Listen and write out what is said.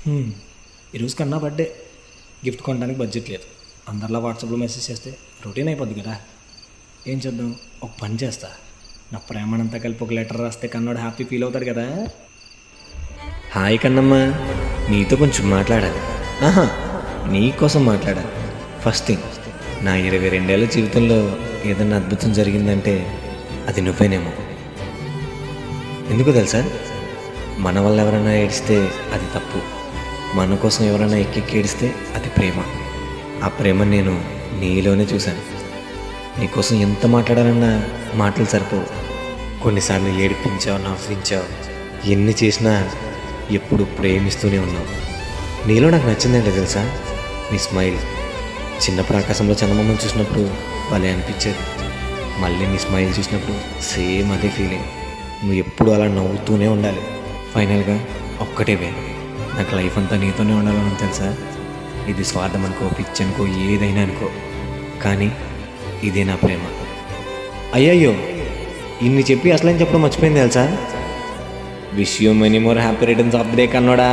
ఈరోజు కన్నా birthday gift కొనడానికి బడ్జెట్ లేదు. అందరిలా వాట్సాప్లో మెసేజ్ చేస్తే రొటీన్ అయిపోద్ది కదా. ఏం చేద్దాం, ఒక పని చేస్తా. నా ప్రేమనంతా కలిపి ఒక లెటర్ రాస్తే కన్నోడు హ్యాపీ ఫీల్ అవుతాడు కదా. హాయ్ కన్నమ్మ, నీతో కొంచెం మాట్లాడాలి. నీకోసం మాట్లాడాలి. ఫస్ట్ థింగ్, నా 22 ఏళ్ళ జీవితంలో ఏదన్నా అద్భుతం జరిగిందంటే అది నువ్వేనేమో. ఎందుకు తెలుసా? మన వల్ల ఎవరైనా ఏడిస్తే అది తప్పు, మన కోసం ఎవరైనా ఎక్కెక్కి ఏడిస్తే అది ప్రేమ. ఆ ప్రేమ నేను నీలోనే చూశాను. నీకోసం ఎంత మాట్లాడాలన్నా మాటలు సరిపోవు. కొన్నిసార్లు ఏడిపించావు, నవ్వించావు, ఎన్ని చేసినా ఎప్పుడు ప్రేమిస్తూనే ఉన్నావు. నీలో నాకు నచ్చిందంటే తెలుసా, నీ స్మైల్. చిన్నప్పుడు ఆకాశంలో చందమామను చూసినప్పుడు భలే అనిపించేది. మళ్ళీ నీ స్మైల్ చూసినప్పుడు సేమ్ అదే ఫీలింగ్. నువ్వు ఎప్పుడు అలా నవ్వుతూనే ఉండాలి. ఫైనల్గా ఒక్కటే వే, నాకు లైఫ్ అంతా నీతోనే ఉండాలని తెలుసా. ఇది స్వార్థం అనుకో, పిచ్చి అనుకో, ఏదైనా అనుకో, కానీ ఇదే నా ప్రేమ. అయ్యయ్యో, ఇన్ని చెప్పి అసలేం చెప్పడం మర్చిపోయింది తెలుసా. Wish you many more happy returns of the day కన్నోడా.